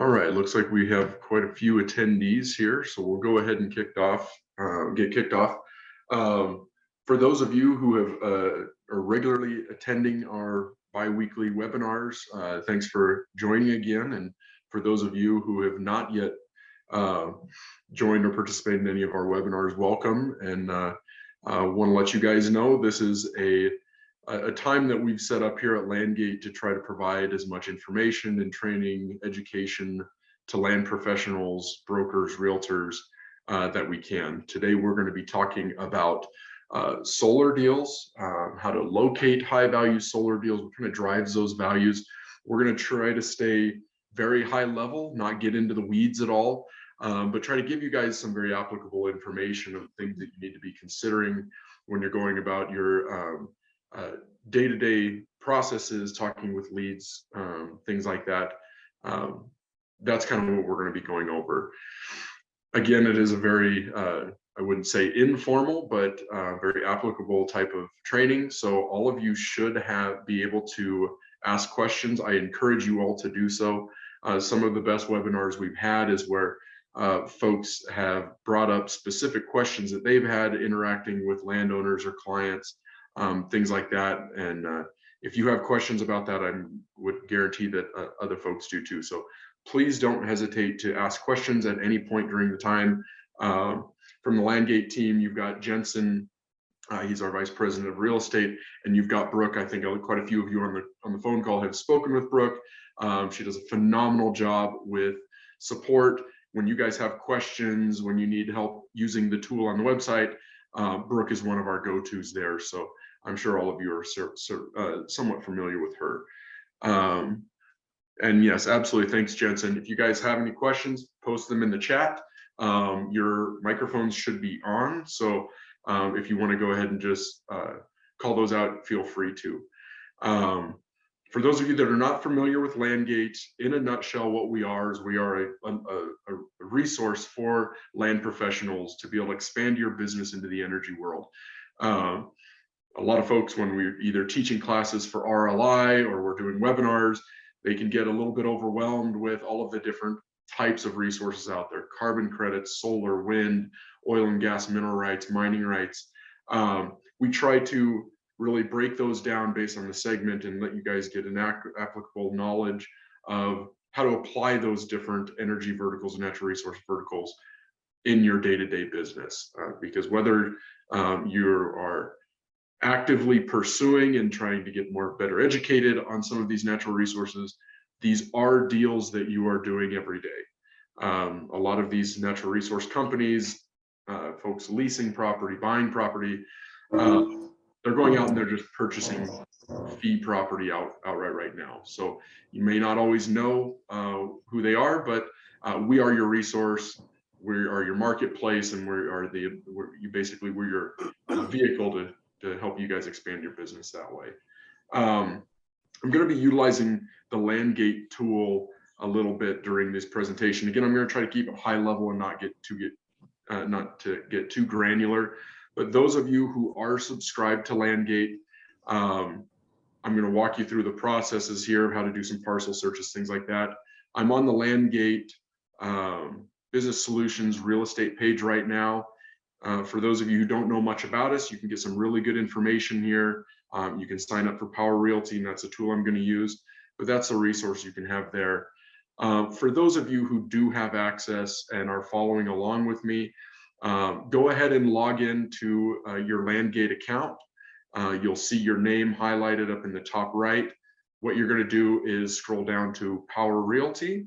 All right, looks like we have quite a few attendees here, so we'll go ahead and get kicked off. For those of you who are regularly attending our bi-weekly webinars, thanks for joining again. And for those of you who have not yet joined or participated in any of our webinars, welcome. And want to let you guys know this is a time that we've set up here at LandGate to try to provide as much information and training, education to land professionals, brokers, realtors that we can. Today, we're going to be talking about solar deals, how to locate high value solar deals, what kind of drives those values. We're going to try to stay very high level, not get into the weeds at all, but try to give you guys some very applicable information of things that you need to be considering when you're going about your day-to-day processes, talking with leads, things like that. That's kind of what we're going to be going over. Again, it is a very, I wouldn't say informal, but very applicable type of training. So all of you should be able to ask questions. I encourage you all to do so. Some of the best webinars we've had is where folks have brought up specific questions that they've had interacting with landowners or clients. Things like that. And if you have questions about that, I would guarantee that other folks do too. So please don't hesitate to ask questions at any point during the time. From the LandGate team, you've got Jensen, he's our Vice President of Real Estate, and you've got Brooke. I think quite a few of you on the phone call have spoken with Brooke. She does a phenomenal job with support. When you guys have questions, when you need help using the tool on the website, Brooke is one of our go-tos there. So I'm sure all of you are somewhat familiar with her. And yes, absolutely. Thanks, Jensen. If you guys have any questions, post them in the chat. Your microphones should be on. So if you want to go ahead and just call those out, feel free to. For those of you that are not familiar with LandGate, in a nutshell, what we are is we are a resource for land professionals to be able to expand your business into the energy world. A lot of folks, when we're either teaching classes for RLI or we're doing webinars, they can get a little bit overwhelmed with all of the different types of resources out there: carbon credits, solar, wind, oil and gas, mineral rights, mining rights. We try to really break those down based on the segment and let you guys get an applicable knowledge of how to apply those different energy verticals and natural resource verticals in your day-to-day business. Because whether you are actively pursuing and trying to get better educated on some of these natural resources, these are deals that you are doing every day. A lot of these natural resource companies, folks leasing property, buying property, they're going out and they're just purchasing fee property outright right now. So you may not always know who they are, but we are your resource. We are your marketplace, and we're your vehicle to help you guys expand your business that way. I'm going to be utilizing the LandGate tool a little bit during this presentation. Again, I'm going to try to keep it high level and not to get too granular. But those of you who are subscribed to LandGate, I'm going to walk you through the processes here of how to do some parcel searches, things like that. I'm on the LandGate Business Solutions real estate page right now. For those of you who don't know much about us, you can get some really good information here. You can sign up for Power Realty, and that's a tool I'm going to use, but that's a resource you can have there. For those of you who do have access and are following along with me, go ahead and log into your LandGate account. You'll see your name highlighted up in the top right. What you're going to do is scroll down to Power Realty.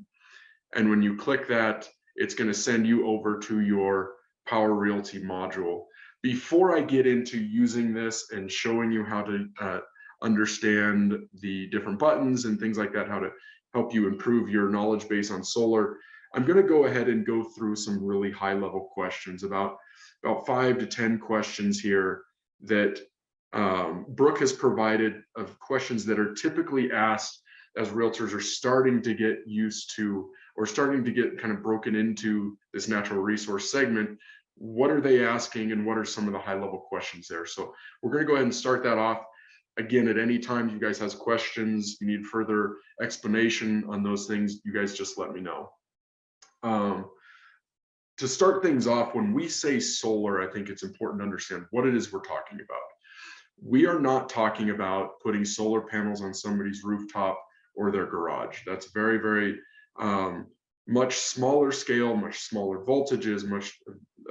And when you click that, it's going to send you over to your Power Realty module. Before I get into using this and showing you how to understand the different buttons and things like that, how to help you improve your knowledge base on solar, I'm going to go ahead and go through some really high level questions, about 5 to 10 questions here that Brooke has provided, of questions that are typically asked as realtors are starting to get used to, or starting to get kind of broken into this natural resource segment. What are they asking, and what are some of the high level questions there? So we're going to go ahead and start that off. Again, at any time you guys has questions, you need further explanation on those things, you guys just let me know. To start things off, when we say solar, I think it's important to understand what it is we're talking about. We are not talking about putting solar panels on somebody's rooftop or their garage. That's very, very much smaller scale, much smaller voltages,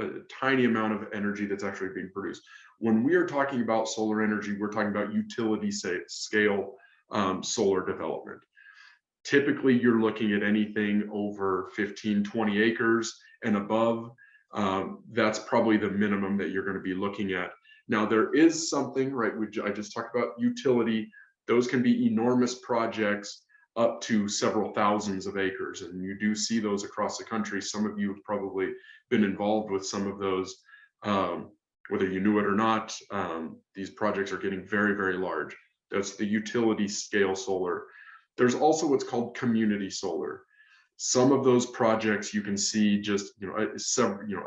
a tiny amount of energy that's actually being produced. When we are talking about solar energy, we're talking about utility scale solar development. Typically, you're looking at anything over 15, 20 acres and above. That's probably the minimum that you're going to be looking at. Now, there is something, right? I just talked about utility. Those can be enormous projects up to several thousands of acres. And you do see those across the country. Some of you have probably been involved with some of those, whether you knew it or not. These projects are getting very, very large. That's the utility scale solar. There's also what's called community solar. Some of those projects you can see just,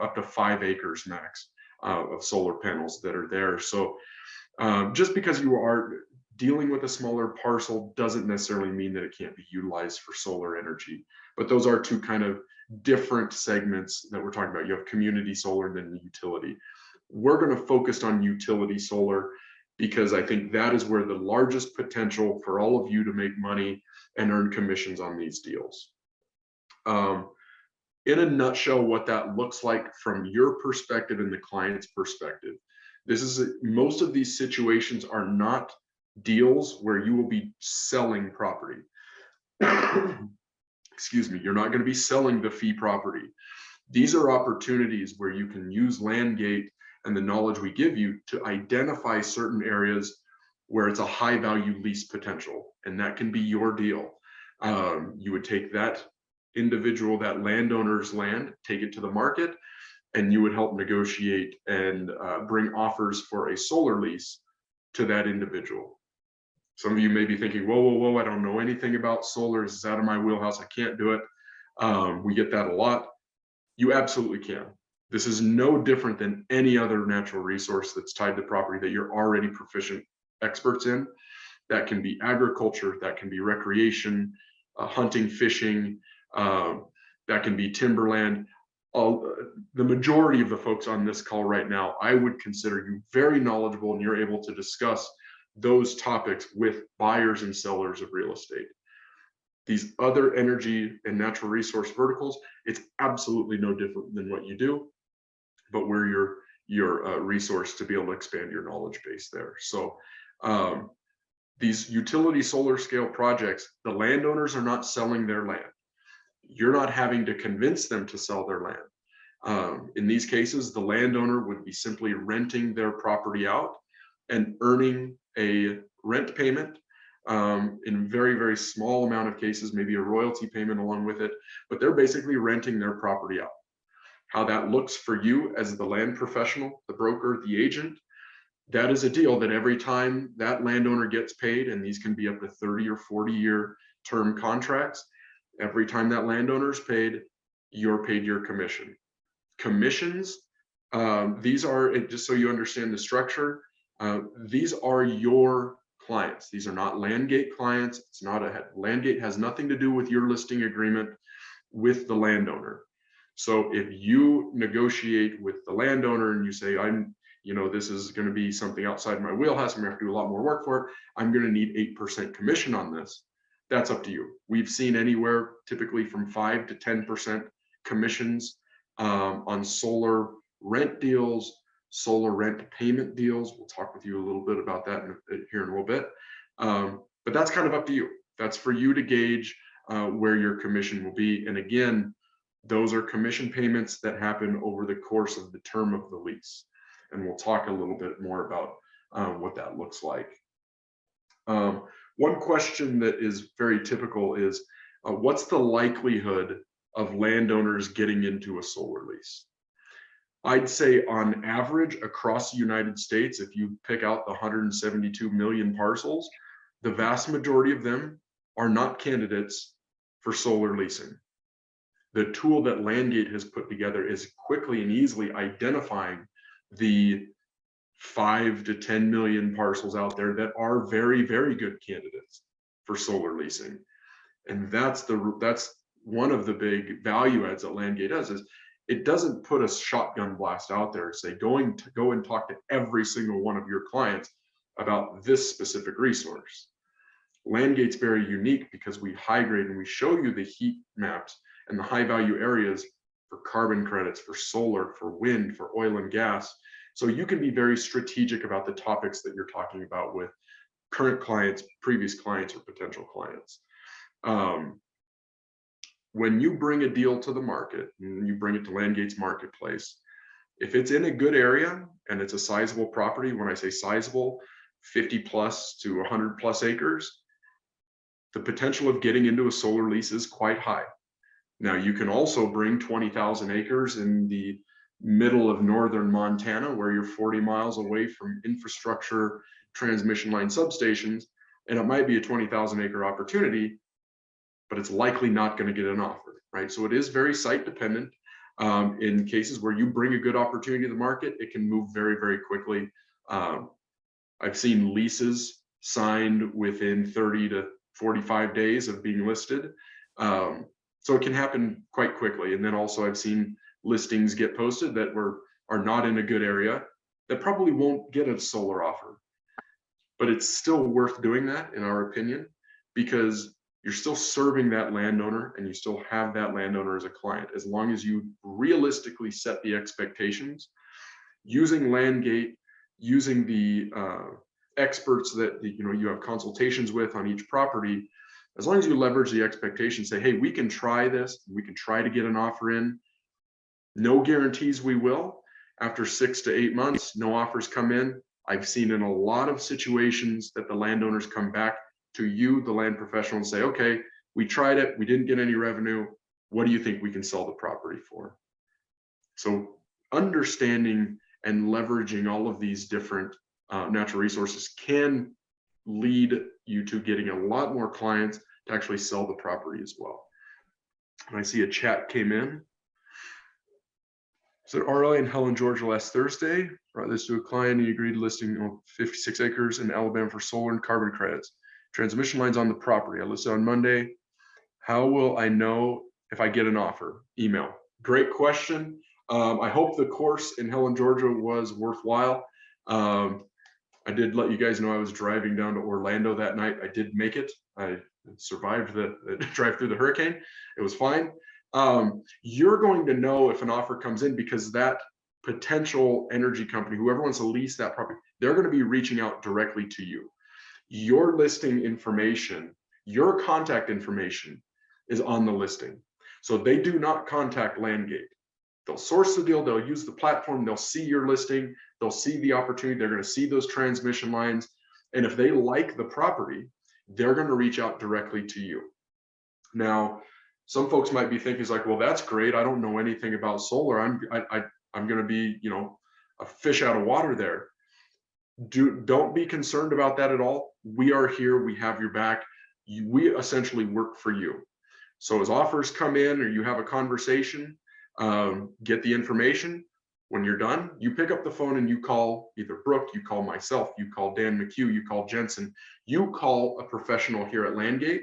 up to 5 acres max of solar panels that are there. So just because you are dealing with a smaller parcel doesn't necessarily mean that it can't be utilized for solar energy. But those are two kind of different segments that we're talking about. You have community solar and then the utility. We're going to focus on utility solar because I think that is where the largest potential for all of you to make money and earn commissions on these deals. In a nutshell, what that looks like from your perspective and the client's perspective, most of these situations are not deals where you will be selling property. Excuse me, you're not going to be selling the fee property. These are opportunities where you can use LandGate and the knowledge we give you to identify certain areas where it's a high value lease potential, and that can be your deal. You would take that individual, that landowner's land, take it to the market, and you would help negotiate and bring offers for a solar lease to that individual. Some of you may be thinking, whoa, I don't know anything about solar. This is out of my wheelhouse. I can't do it. We get that a lot. You absolutely can. This is no different than any other natural resource that's tied to property that you're already proficient experts in. That can be agriculture, that can be recreation, hunting, fishing, that can be timberland. The majority of the folks on this call right now, I would consider you very knowledgeable, and you're able to discuss those topics with buyers and sellers of real estate. These other energy and natural resource verticals, it's absolutely no different than what you do, but we're your resource to be able to expand your knowledge base there. So these utility solar scale projects, the landowners are not selling their land. You're not having to convince them to sell their land. In these cases, the landowner would be simply renting their property out and earning a rent payment, in very, very small amount of cases, maybe a royalty payment along with it, but they're basically renting their property out. How that looks for you as the land professional, the broker, the agent, that is a deal that every time that landowner gets paid, and these can be up to 30 or 40-year term contracts, every time that landowner is paid, you're paid your commission. Commissions, these are, just so you understand the structure, these are your clients. These are not LandGate clients. It's not LandGate has nothing to do with your listing agreement with the landowner. So if you negotiate with the landowner and you say, this is going to be something outside my wheelhouse, I'm going to have to do a lot more work for it, I'm going to need 8% commission on this. That's up to you. We've seen anywhere typically from 5 to 10% commissions on solar rent deals, solar rent payment deals. We'll talk with you a little bit about that here in a little bit. But that's kind of up to you. That's for you to gauge where your commission will be. And again, those are commission payments that happen over the course of the term of the lease. And we'll talk a little bit more about what that looks like. One question that is very typical is, what's the likelihood of landowners getting into a solar lease? I'd say on average across the United States, if you pick out the 172 million parcels, the vast majority of them are not candidates for solar leasing. The tool that LandGate has put together is quickly and easily identifying the 5 to 10 million parcels out there that are very, very good candidates for solar leasing. And that's one of the big value adds that LandGate does, is it doesn't put a shotgun blast out there and say, go and talk to every single one of your clients about this specific resource. LandGate's very unique because we high grade and we show you the heat maps and the high value areas for carbon credits, for solar, for wind, for oil and gas. So you can be very strategic about the topics that you're talking about with current clients, previous clients, or potential clients. When you bring a deal to the market and you bring it to LandGate's marketplace, if it's in a good area and it's a sizable property, when I say sizable, 50 plus to 100 plus acres, the potential of getting into a solar lease is quite high. Now, you can also bring 20,000 acres in the middle of northern Montana, where you're 40 miles away from infrastructure, transmission line substations, and it might be a 20,000 acre opportunity, but it's likely not going to get an offer, right? So it is very site dependent. In cases where you bring a good opportunity to the market, it can move very, very quickly. I've seen leases signed within 30 to 45 days of being listed. So it can happen quite quickly. And then also I've seen listings get posted that are not in a good area that probably won't get a solar offer. But it's still worth doing that, in our opinion, because you're still serving that landowner and you still have that landowner as a client, as long as you realistically set the expectations using LandGate, using the experts that you have consultations with on each property. As long as you leverage the expectation, say, hey, we can try this, we can try to get an offer in. No guarantees we will. After 6 to 8 months, no offers come in. I've seen in a lot of situations that the landowners come back to you, the land professional, and say, okay, we tried it, we didn't get any revenue. What do you think we can sell the property for? So understanding and leveraging all of these different natural resources can lead you to getting a lot more clients to actually sell the property as well. And I see a chat came in. So RLA in Helen, Georgia last Thursday, brought this to a client. He agreed listing 56 acres in Alabama for solar and carbon credits. Transmission lines on the property. I listed on Monday. How will I know if I get an offer? Email. Great question. I hope the course in Helen, Georgia was worthwhile. I did let you guys know I was driving down to Orlando that night. I did make it. I survived the drive through the hurricane. It was fine. You're going to know if an offer comes in because that potential energy company, whoever wants to lease that property, they're going to be reaching out directly to you. Your listing information, your contact information is on the listing. So they do not contact LandGate. They'll source the deal, they'll use the platform, they'll see your listing, they'll see the opportunity, they're going to see those transmission lines. And if they like the property, they're going to reach out directly to you. Now, some folks might be thinking, like, well, that's great. I don't know anything about solar. I'm going to be, a fish out of water there. Don't be concerned about that at all. We are here. We have your back. We essentially work for you. So as offers come in or you have a conversation, get the information. When you're done, you pick up the phone and you call either Brooke, you call myself, you call Dan McHugh, you call Jensen, you call a professional here at LandGate,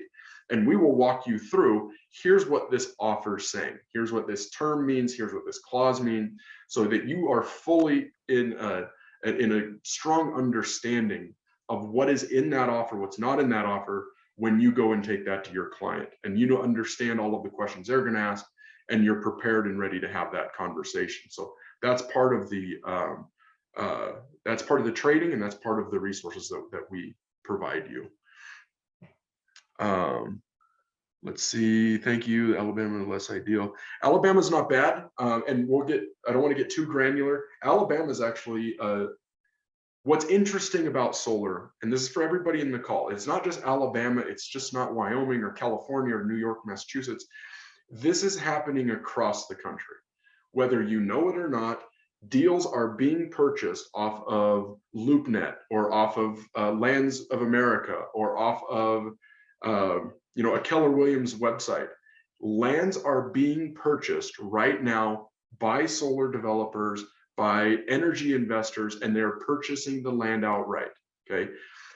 and we will walk you through, here's what this offer is saying, here's what this term means, here's what this clause means, so that you are fully in a strong understanding of what is in that offer, what's not in that offer, when you go and take that to your client. And you understand all of the questions they're going to ask, and you're prepared and ready to have that conversation. So that's part of the training, and that's part of the resources that we provide you. Let's see. Thank you. Alabama less ideal. Alabama's not bad, and I don't want to get too granular. Alabama is actually what's interesting about solar, and this is for everybody in the call. It's not just Alabama. It's just not Wyoming or California or New York, Massachusetts. This is happening across the country. Whether you know it or not, deals are being purchased off of LoopNet or off of Lands of America or off of a Keller Williams website. Lands are being purchased right now by solar developers, by energy investors, and they're purchasing the land outright. Okay,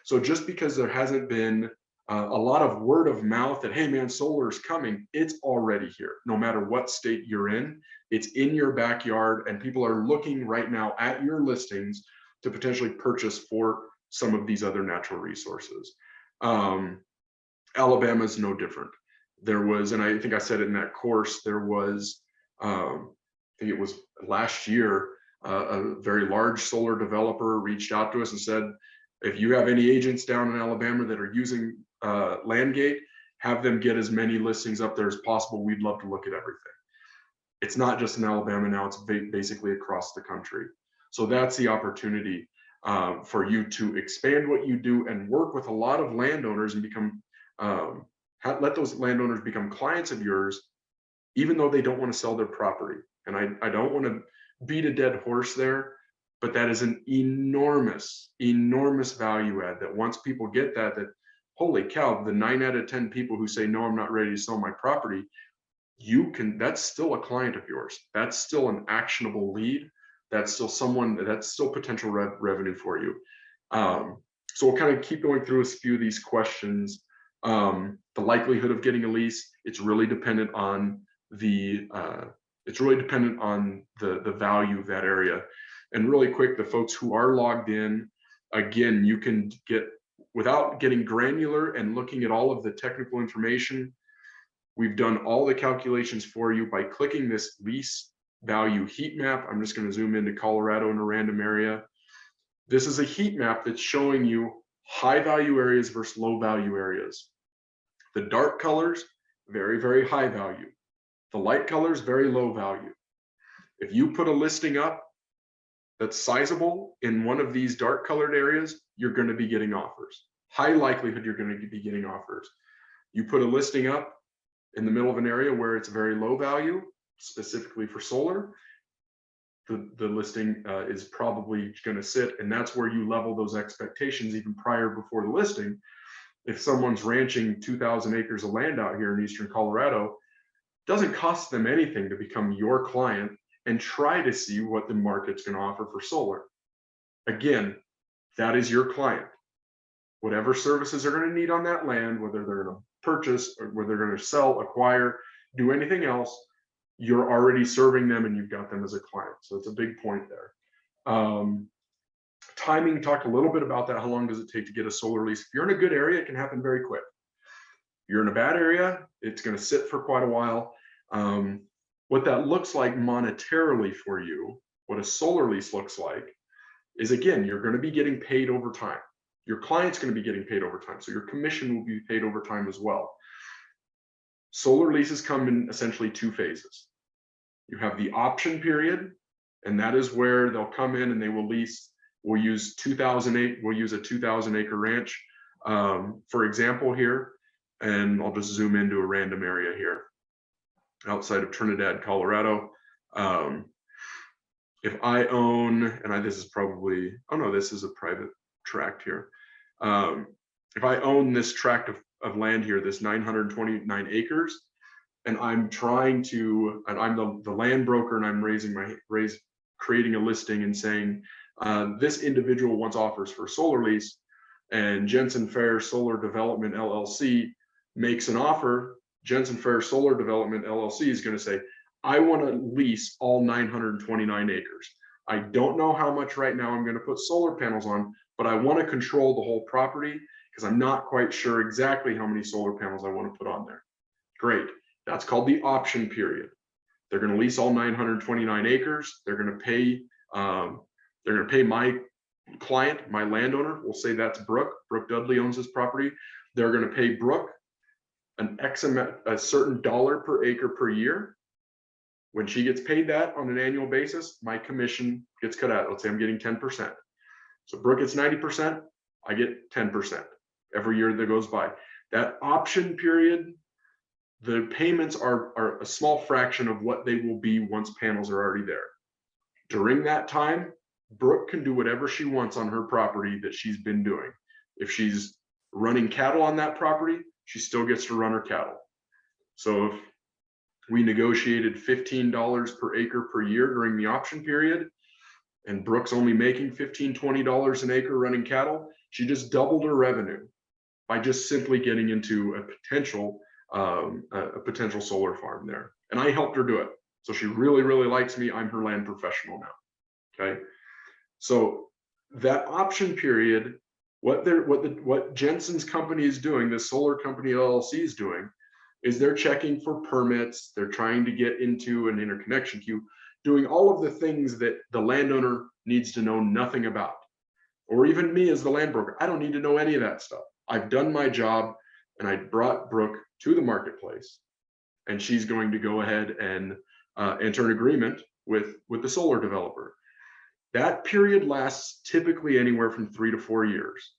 so just because there hasn't been a lot of word of mouth that, hey man, solar is coming, it's already here. No matter what state you're in, it's in your backyard, and people are looking right now at your listings to potentially purchase for some of these other natural resources. Alabama is no different. There was, and I think I said it in that course, there was, I think it was last year, a very large solar developer reached out to us and said, if you have any agents down in Alabama that are using LandGate, have them get as many listings up there as possible. We'd love to look at everything. It's not just in Alabama now, it's basically across the country. So that's the opportunity for you to expand what you do and work with a lot of landowners and become, let those landowners become clients of yours, even though they don't want to sell their property. And I don't want to beat a dead horse there, but that is an enormous, enormous value add that once people get that, holy cow, the 9 out of 10 people who say, no, I'm not ready to sell my property, that's still a client of yours. That's still an actionable lead. That's still someone, that's still potential revenue for you. So we'll kind of keep going through a few of these questions. The likelihood of getting a lease, it's really dependent on the value of that area. And really quick, the folks who are logged in, again, you can get, without getting granular and looking at all of the technical information, we've done all the calculations for you by clicking this lease value heat map. I'm just going to zoom into Colorado in a random area. This is a heat map that's showing you high value areas versus low value areas. The dark colors, very, very high value. The light colors, very low value. If you put a listing up that's sizable in one of these dark colored areas, you're going to be getting offers. High likelihood you're going to be getting offers. You put a listing up in the middle of an area where it's very low value, specifically for solar, the listing is probably going to sit, and that's where you level those expectations even prior before the listing. If someone's ranching 2,000 acres of land out here in eastern Colorado, it doesn't cost them anything to become your client and try to see what the market's going to offer for solar. Again, that is your client. Whatever services they're going to need on that land, whether they're going to purchase or whether they're going to sell, acquire, do anything else, you're already serving them and you've got them as a client. So it's a big point there. Timing, talked a little bit about that. How long does it take to get a solar lease? If you're in a good area, it can happen very quick. If you're in a bad area, it's going to sit for quite a while. What that looks like monetarily for you, what a solar lease looks like, is again, you're going to be getting paid over time. Your client's going to be getting paid over time. So your commission will be paid over time as well. Solar leases come in essentially 2 phases. You have the option period, and that is where they'll come in and they will lease. We'll use a 2,000 acre ranch, for example here, and I'll just zoom into a random area here outside of Trinidad, Colorado. If I own, and this is probably, oh no, this is a private tract here. If I own this tract of land here, this 929 acres, and I'm trying to, and I'm the land broker, and I'm creating a listing and saying, this individual wants offers for solar lease, and Jensen Fair Solar Development LLC makes an offer. Jensen Fair Solar Development LLC is going to say, I want to lease all 929 acres. I don't know how much right now I'm going to put solar panels on, but I want to control the whole property because I'm not quite sure exactly how many solar panels I want to put on there. Great. That's called the option period. They're going to lease all 929 acres. They're going to pay my client, my landowner. We'll say that's Brooke. Brooke Dudley owns this property. They're going to pay Brooke a certain dollar per acre per year. When she gets paid that on an annual basis, my commission gets cut out. Let's say I'm getting 10%. So Brooke gets 90%, I get 10% every year that goes by. That option period, the payments are a small fraction of what they will be once panels are already there. During that time, Brooke can do whatever she wants on her property that she's been doing. If she's running cattle on that property, she still gets to run her cattle. So if we negotiated $15 per acre per year during the option period, and Brooke's only making $15, $20 an acre running cattle, she just doubled her revenue by just simply getting into a potential solar farm there. And I helped her do it. So she really, really likes me. I'm her land professional now. Okay. So that option period, what Jensen's company is doing, this solar company LLC is doing, is they're checking for permits. They're trying to get into an interconnection queue, doing all of the things that the landowner needs to know nothing about. Or even me as the land broker, I don't need to know any of that stuff. I've done my job, and I brought Brooke to the marketplace, and she's going to go ahead and enter an agreement with the solar developer. That period lasts typically anywhere from 3 to 4 years.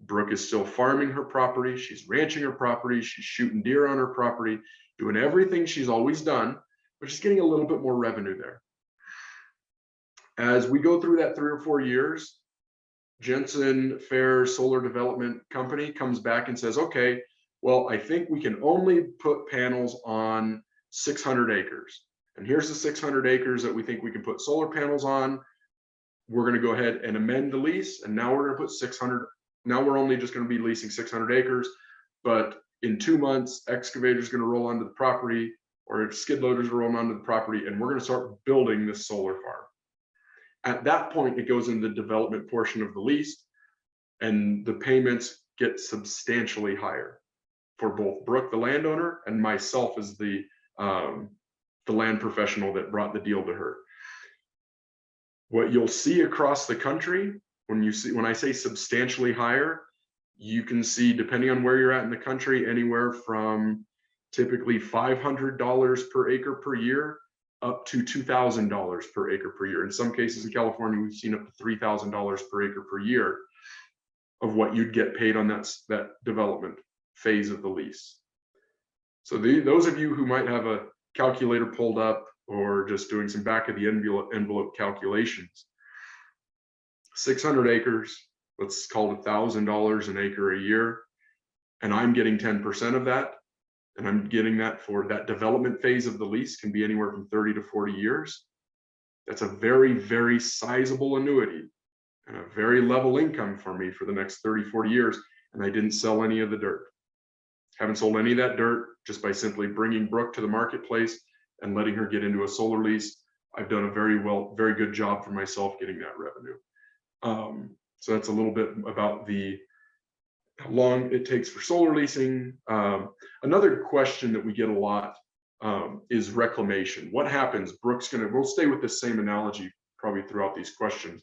Brooke is still farming her property. She's ranching her property. She's shooting deer on her property, doing everything she's always done, but she's getting a little bit more revenue there. As we go through that 3 or 4 years, Jensen Fair Solar Development Company comes back and says, okay, well, I think we can only put panels on 600 acres. And here's the 600 acres that we think we can put solar panels on. We're going to go ahead and amend the lease. And now we're going to put 600. Now we're only just going to be leasing 600 acres. But in 2 months, excavators going to roll onto the property, or skid loaders are rolling onto the property, and we're going to start building this solar farm. At that point, it goes into the development portion of the lease, and the payments get substantially higher for both Brooke, the landowner, and myself as the land professional that brought the deal to her. What you'll see across the country, when I say substantially higher, you can see, depending on where you're at in the country, anywhere from typically $500 per acre per year up to $2,000 per acre per year. In some cases in California, we've seen up to $3,000 per acre per year of what you'd get paid on that development phase of the lease. So those of you who might have a calculator pulled up or just doing some back of the envelope calculations, 600 acres, let's call it $1,000 an acre a year, and I'm getting 10% of that. And I'm getting that for that development phase of the lease, can be anywhere from 30 to 40 years. That's a very, very sizable annuity and a very level income for me for the next 30, 40 years. And I didn't sell any of the dirt. Haven't sold any of that dirt, just by simply bringing Brooke to the marketplace and letting her get into a solar lease. I've done a very good job for myself getting that revenue. So that's a little bit about how long it takes for solar leasing. Another question that we get a lot is reclamation. What happens? We'll stay with the same analogy probably throughout these questions.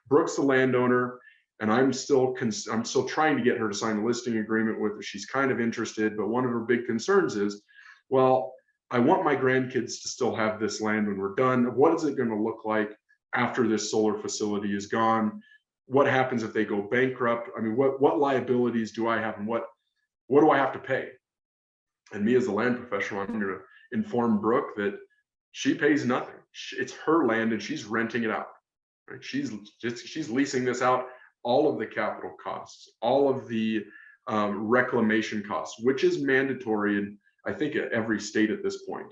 Brooke's the landowner, and I'm still trying to get her to sign a listing agreement with her. She's kind of interested, but one of her big concerns is, well, I want my grandkids to still have this land when we're done. What is it going to look like after this solar facility is gone? What happens if they go bankrupt? I mean, what liabilities do I have, and what do I have to pay? And me as a land professional, I'm going to inform Brooke that she pays nothing. It's her land, and she's renting it out. Right? She's leasing this out. All of the capital costs, all of the reclamation costs, which is mandatory in, I think, at every state at this point.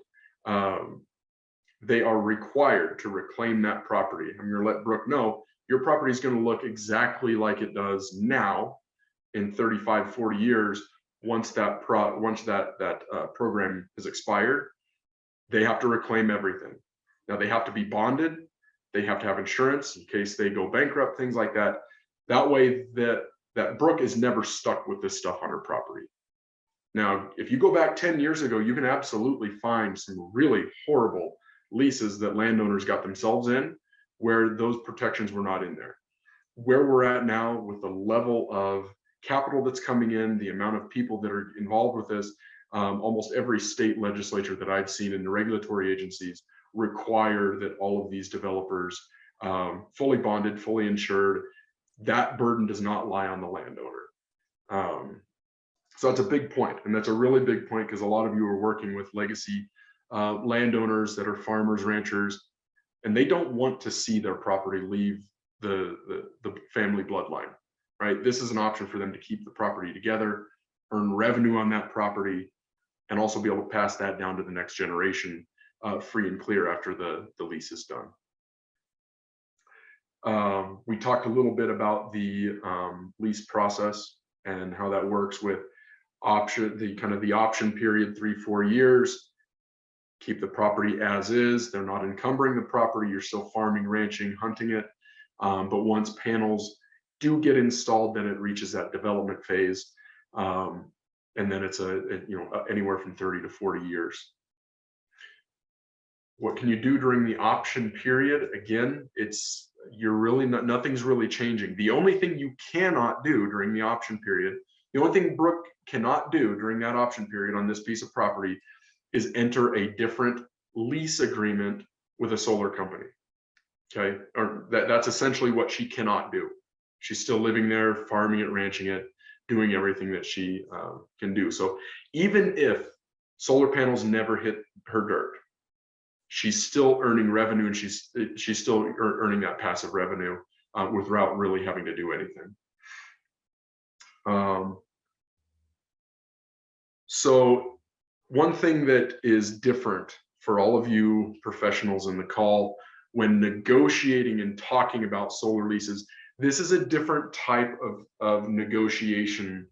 They are required to reclaim that property. I'm going to let Brooke know your property is going to look exactly like it does now in 35, 40 years. Once that program is expired, they have to reclaim everything. Now they have to be bonded. They have to have insurance in case they go bankrupt, things like that. That way that Brooke is never stuck with this stuff on her property. Now, if you go back 10 years ago, you can absolutely find some really horrible leases that landowners got themselves in, where those protections were not in there. Where we're at now with the level of capital that's coming in, the amount of people that are involved with this, almost every state legislature that I've seen in the regulatory agencies require that all of these developers fully bonded, fully insured. That burden does not lie on the landowner. So that's a big point, and that's a really big point, because a lot of you are working with legacy landowners that are farmers, ranchers, and they don't want to see their property leave the family bloodline, right? This is an option for them to keep the property together, earn revenue on that property, and also be able to pass that down to the next generation free and clear after the lease is done. We talked a little bit about the lease process and how that works with the option period, 3-4 years. Keep the property as is. They're not encumbering the property. You're still farming, ranching, hunting it. But once panels do get installed, then it reaches that development phase. And then it's anywhere from 30 to 40 years. What can you do during the option period? Again, nothing's really changing. The only thing you cannot do during the option period, the only thing Brooke cannot do during that option period on this piece of property is enter a different lease agreement with a solar company. Okay, or that's essentially what she cannot do. She's still living there, farming it, ranching it, doing everything that she can do. So even if solar panels never hit her dirt, she's still earning revenue, and she's still earning that passive revenue without really having to do anything. So one thing that is different for all of you professionals in the call when negotiating and talking about solar leases, this is a different type of negotiation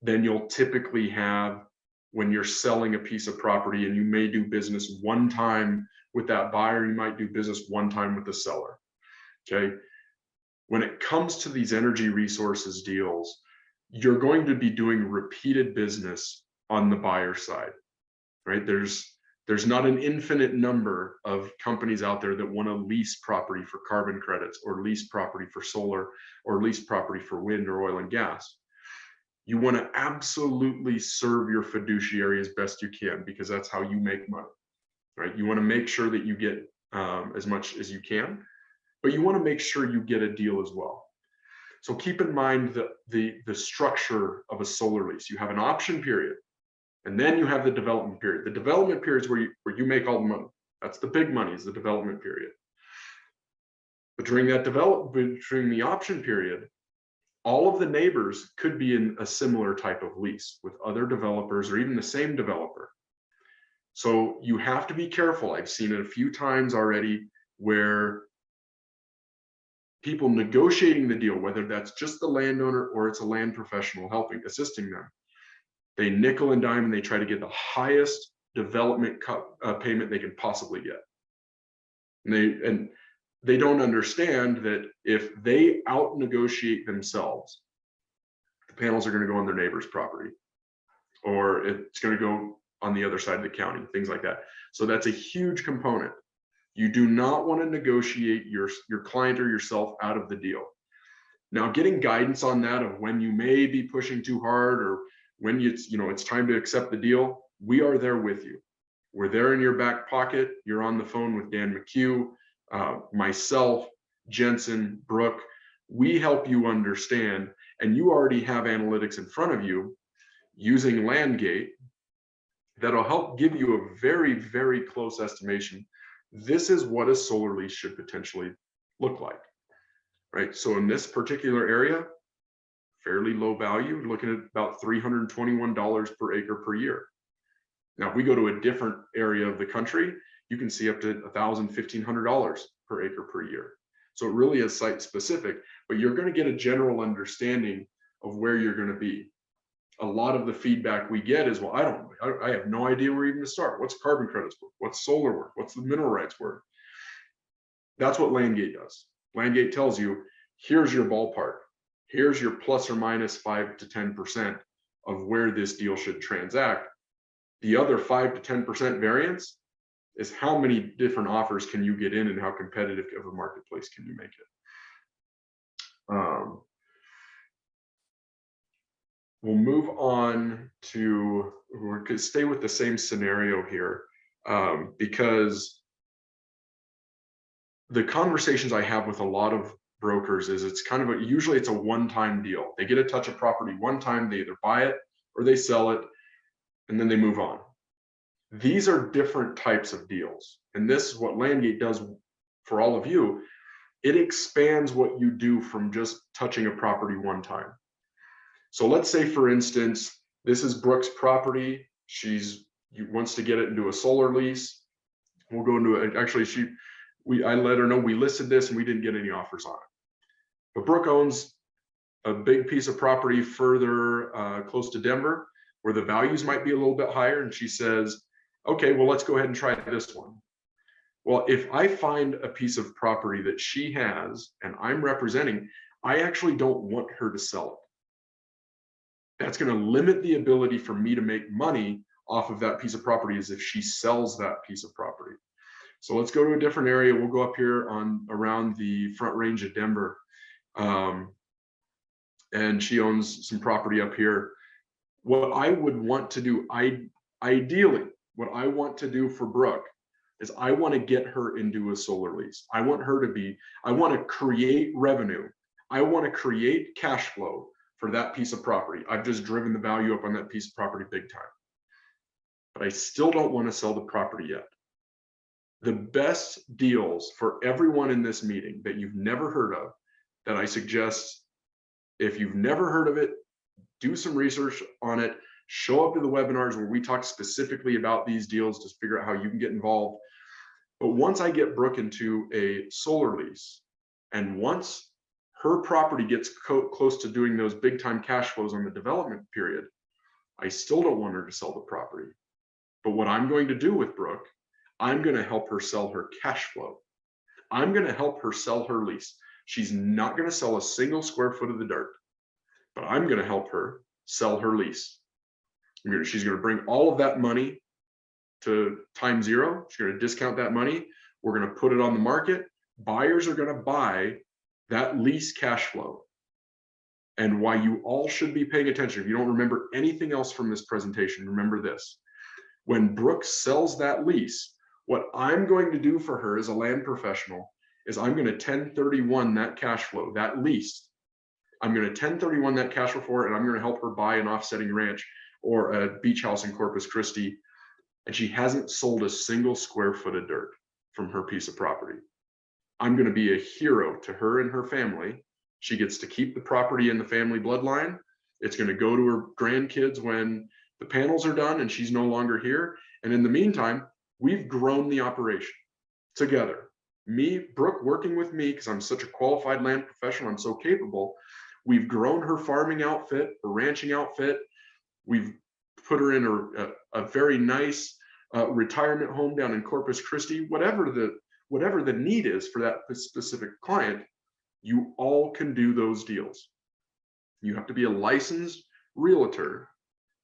than you'll typically have when you're selling a piece of property, and you may do business one time with that buyer, you might do business one time with the seller. Okay. When it comes to these energy resources deals, you're going to be doing repeated business on the buyer side, right? There's not an infinite number of companies out there that want to lease property for carbon credits, or lease property for solar, or lease property for wind or oil and gas. You want to absolutely serve your fiduciary as best you can, because that's how you make money, right? You want to make sure that you get as much as you can, but you want to make sure you get a deal as well. So keep in mind the structure of a solar lease. You have an option period, and then you have the development period. The development period is where you make all the money. That's the big money, is the development period. But during the option period, all of the neighbors could be in a similar type of lease with other developers, or even the same developer. So you have to be careful. I've seen it a few times already where people negotiating the deal, whether that's just the landowner or it's a land professional assisting them, they nickel and dime, and they try to get the highest development payment they can possibly get. And they don't understand that if they out negotiate themselves, the panels are going to go on their neighbor's property, or it's going to go on the other side of the county, things like that. So that's a huge component. You do not want to negotiate your client or yourself out of the deal. Now, getting guidance on that of when you may be pushing too hard, or when it's time to accept the deal, we are there with you. We're there in your back pocket. You're on the phone with Dan McHugh, myself, Jensen, Brooke. We help you understand, and you already have analytics in front of you using LandGate that'll help give you a very, very close estimation. This is what a solar lease should potentially look like, right? So in this particular area, fairly low value, looking at about $321 per acre per year. Now, if we go to a different area of the country, you can see up to $1,000, $1,500 per acre per year. So it really is site specific, but you're going to get a general understanding of where you're going to be. A lot of the feedback we get is, well, I have no idea where even to start. What's carbon credits work? What's solar work? What's the mineral rights work? That's what LandGate does. LandGate tells you, here's your ballpark. Here's your plus or minus 5 to 10% of where this deal should transact. The other 5 to 10% variance is how many different offers can you get in, and how competitive of a marketplace can you make it. We'll move on to, we're going to stay with the same scenario here, because the conversations I have with a lot of brokers is it's kind of usually it's a one-time deal. They get a touch of property one time, they either buy it or they sell it, and then they move on. These are different types of deals. And this is what LandGate does for all of you. It expands what you do from just touching a property one time. So let's say, for instance, this is Brooke's property. She wants to get it into a solar lease. We'll go into it. Actually, I let her know we listed this and we didn't get any offers on it. But Brooke owns a big piece of property further close to Denver where the values might be a little bit higher. And she says, okay, well, let's go ahead and try this one. Well, if I find a piece of property that she has and I'm representing, I actually don't want her to sell it. That's going to limit the ability for me to make money off of that piece of property as if she sells that piece of property. So let's go to a different area. We'll go up here on around the Front Range of Denver. And she owns some property up here. What I would want to do, ideally, what I want to do for Brooke is I want to get her into a solar lease. I want to create revenue. I want to create cash flow for that piece of property. I've just driven the value up on that piece of property big time. But I still don't want to sell the property yet. The best deals for everyone in this meeting that you've never heard of, that I suggest, if you've never heard of it, do some research on it, show up to the webinars where we talk specifically about these deals to figure out how you can get involved. But once I get Brooke into a solar lease, and once her property gets close to doing those big time cash flows on the development period, I still don't want her to sell the property. But what I'm going to do with Brooke, I'm going to help her sell her cash flow. I'm going to help her sell her lease. She's not going to sell a single square foot of the dirt, but I'm going to help her sell her lease. She's going to bring all of that money to time zero. She's going to discount that money. We're going to put it on the market. Buyers are going to buy that lease cash flow. And why you all should be paying attention, if you don't remember anything else from this presentation, remember this. When Brooke sells that lease, what I'm going to do for her as a land professional is I'm going to 1031 that cash flow, that lease. I'm going to 1031 that cash flow for her, and I'm going to help her buy an offsetting ranch or a beach house in Corpus Christi. And she hasn't sold a single square foot of dirt from her piece of property. I'm going to be a hero to her and her family. She gets to keep the property in the family bloodline. It's going to go to her grandkids when the panels are done and she's no longer here. And in the meantime, we've grown the operation together. Me, Brooke, working with me because I'm such a qualified land professional, I'm so capable. We've grown her farming outfit, her ranching outfit. We've put her in a very nice retirement home down in Corpus Christi. Whatever the need is for that specific client, you all can do those deals. You have to be a licensed realtor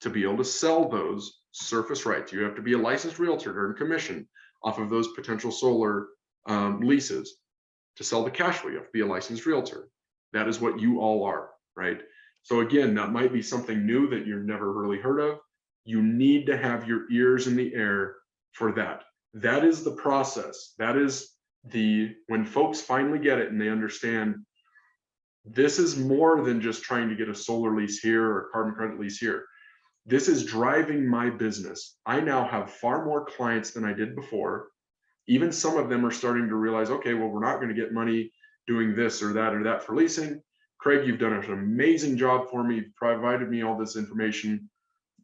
to be able to sell those surface rights. You have to be a licensed realtor to earn commission off of those potential solar leases. To sell the cash flow, you have to be a licensed realtor. That is what you all are, right? So again, that might be something new that you've never really heard of. You need to have your ears in the air for that. That is the process. That is when folks finally get it and they understand this is more than just trying to get a solar lease here or carbon credit lease here. This is driving my business. I now have far more clients than I did before. Even some of them are starting to realize, okay, well, we're not going to get money doing this or that for leasing. Craig, you've done an amazing job for me. You've provided me all this information.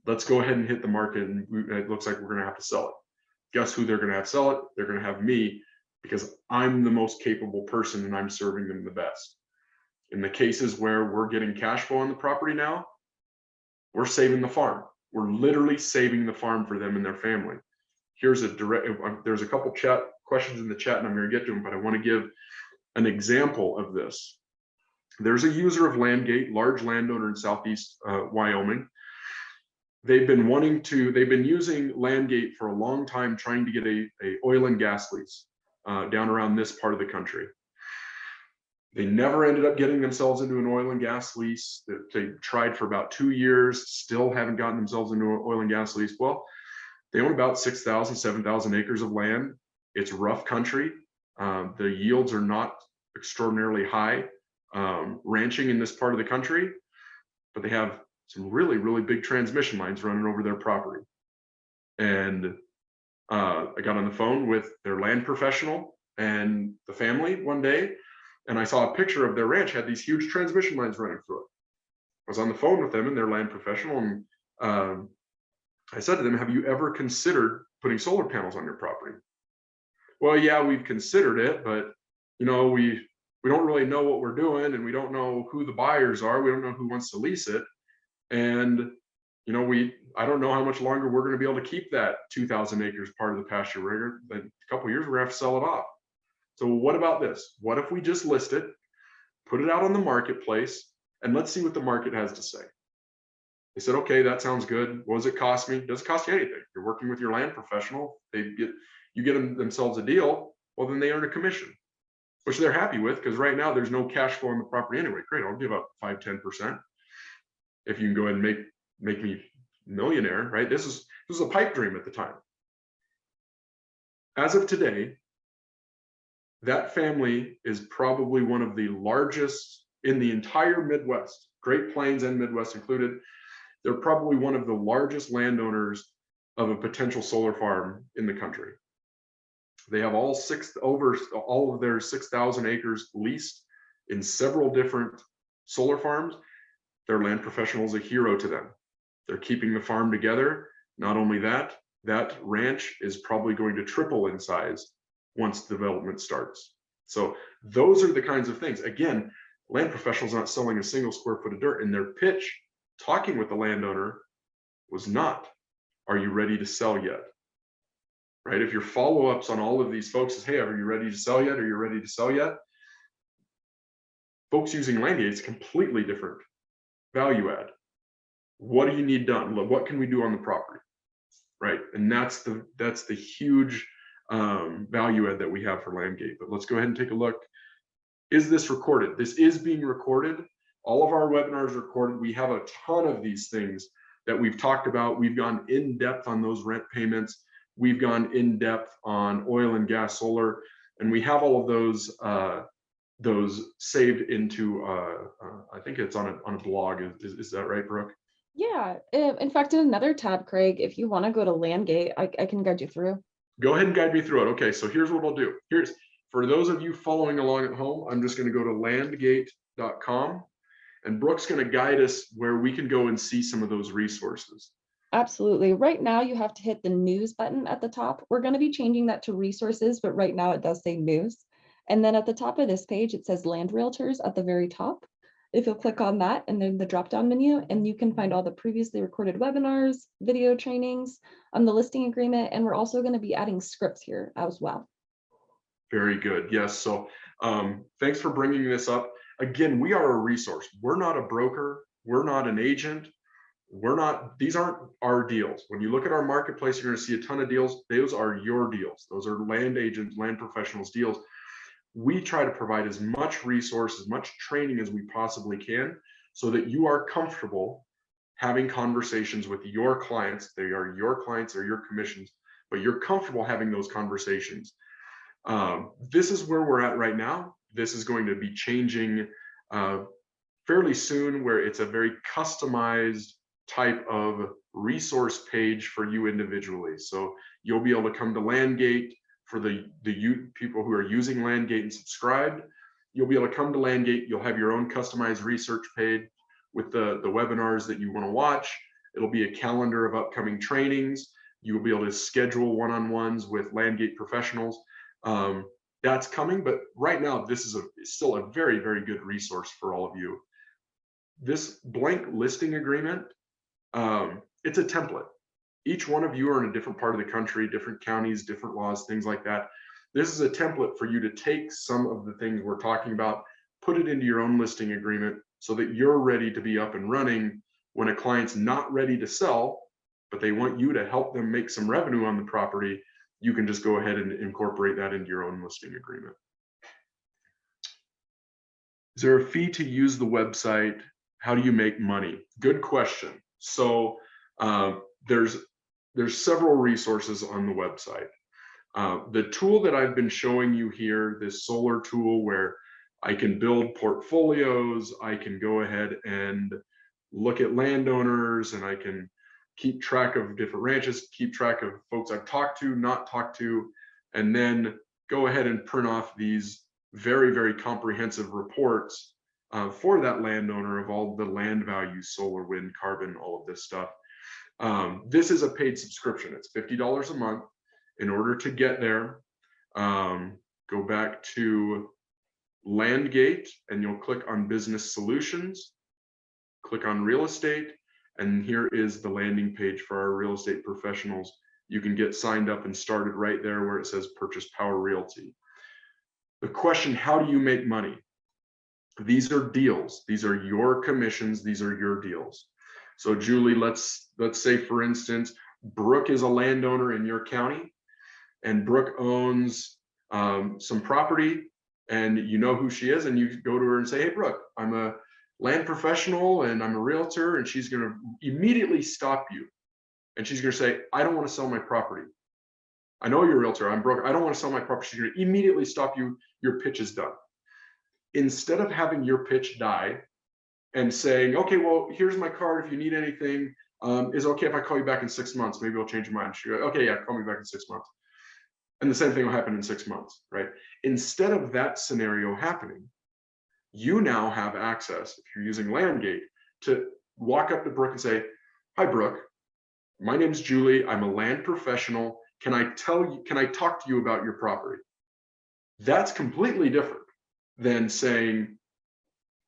Let's go ahead and hit the market. And it looks like we're going to have to sell it. Guess who they're going to have sell it? They're going to have me, because I'm the most capable person and I'm serving them the best. In the cases where we're getting cash flow on the property now, we're saving the farm. We're literally saving the farm for them and their family. There's a couple chat questions in the chat and I'm going to get to them, but I want to give an example of this. There's a user of LandGate, large landowner in Southeast Wyoming. They've been using LandGate for a long time, trying to get a oil and gas lease down around this part of the country. They never ended up getting themselves into an oil and gas lease. They tried for about 2 years, still haven't gotten themselves into an oil and gas lease. Well, they own about 6,000, 7,000 acres of land. It's rough country. The yields are not extraordinarily high ranching in this part of the country, but they have some really, really big transmission lines running over their property. And I got on the phone with their land professional and the family one day, and I saw a picture of their ranch had these huge transmission lines running through it. I was on the phone with them and their land professional, and I said to them, have you ever considered putting solar panels on your property? well, yeah, we've considered it, but we don't really know what we're doing, and we don't know who the buyers are. We don't know who wants to lease it. And I don't know how much longer we're going to be able to keep that 2,000 acres part of the pasture. Rigor. In a couple of years, we're going to have to sell it off. So what about this? What if we just list it, put it out on the marketplace, and let's see what the market has to say? They said, okay, that sounds good. What does it cost me? It doesn't cost you anything. You're working with your land professional. You get themselves a deal. Well, then they earn a commission, which they're happy with, because right now there's no cash flow on the property anyway. Great, I'll give up 5-10%. If you can go ahead and make me millionaire, right? This was a pipe dream at the time. As of today, that family is probably one of the largest in the entire Midwest, Great Plains and Midwest included. They're probably one of the largest landowners of a potential solar farm in the country. They have all of their 6,000 acres leased in several different solar farms. Their land professional is a hero to them. They're keeping the farm together. Not only that, that ranch is probably going to triple in size once development starts. So those are the kinds of things. Again, land professionals not selling a single square foot of dirt, and their pitch talking with the landowner was not, are you ready to sell yet? Right? If your follow-ups on all of these folks is, hey, are you ready to sell yet? Are you ready to sell yet? Folks using LandGate is completely different value add. What do you need done? What can we do on the property? Right? And that's the huge value add that we have for LandGate. But let's go ahead and take a look. Is this recorded? This is being recorded. All of our webinars are recorded. We have a ton of these things that we've talked about. We've gone in depth on those rent payments. We've gone in depth on oil and gas, solar, and we have all of those saved into I think it's on a blog. Is that right, Brooke? Yeah. In fact, in another tab, Craig, if you want to go to LandGate, I can guide you through. Go ahead and guide me through it. Okay, so here's what I'll do. For those of you following along at home, I'm just going to go to landgate.com, and Brooke's going to guide us where we can go and see some of those resources. Absolutely. Right now, you have to hit the news button at the top. We're going to be changing that to resources, but right now it does say news. And then at the top of this page, it says Land Realtors at the very top. If you'll click on that and then the drop-down menu, and you can find all the previously recorded webinars, video trainings, the listing agreement, and we're also going to be adding scripts here as well. Very good. Yes. So thanks for bringing this up. Again, we are a resource. We're not a broker. We're not an agent. These aren't our deals. When you look at our marketplace, you're going to see a ton of deals. Those are your deals. Those are land agents, land professionals deals. We try to provide as much resource, as much training as we possibly can, so that you are comfortable having conversations with your clients. They are your clients, they're your commissions, but you're comfortable having those conversations. This is where we're at right now. This is going to be changing fairly soon, where it's a very customized type of resource page for you individually. So you'll be able to come to LandGate. For the people who are using LandGate and subscribed, you'll be able to come to LandGate. You'll have your own customized research page with the webinars that you want to watch. It'll be a calendar of upcoming trainings. You'll be able to schedule one-on-ones with LandGate professionals. That's coming, but right now this is still a very, very good resource for all of you. This blank listing agreement, it's a template. Each one of you are in a different part of the country, different counties, different laws, things like that. This is a template for you to take some of the things we're talking about, put it into your own listing agreement so that you're ready to be up and running when a client's not ready to sell, but they want you to help them make some revenue on the property. You can just go ahead and incorporate that into your own listing agreement. Is there a fee to use the website? How do you make money? Good question. So there's several resources on the website. The tool that I've been showing you here, this solar tool where I can build portfolios, I can go ahead and look at landowners, and I can keep track of different ranches, keep track of folks I've talked to, not talked to, and then go ahead and print off these very, very comprehensive reports for that landowner of all the land values, solar, wind, carbon, all of this stuff. This is a paid subscription. It's $50 a month. In order to get there, Go back to LandGate and you'll click on Business Solutions, click on Real Estate, and here is the landing page for our real estate professionals. You can get signed up and started right there where it says Purchase Power Realty. The question, how do you make money? These are deals. These are your commissions. These are your deals. So Julie, let's say, for instance, Brooke is a landowner in your county, and Brooke owns some property, and you know who she is, and you go to her and say, hey, Brooke, I'm a land professional and I'm a realtor, and she's going to immediately stop you. And she's going to say, I don't want to sell my property. I know you're a realtor. I'm Brooke. I don't want to sell my property. She's going to immediately stop you. Your pitch is done. Instead of having your pitch die and saying, okay, well, here's my card. If you need anything, is it okay if I call you back in 6 months? Maybe I'll change your mind. She goes, okay, yeah, call me back in 6 months. And the same thing will happen in 6 months, right? Instead of that scenario happening, you now have access, if you're using LandGate, to walk up to Brooke and say, hi, Brooke, my name's Julie. I'm a land professional. Can I talk to you about your property? That's completely different than saying,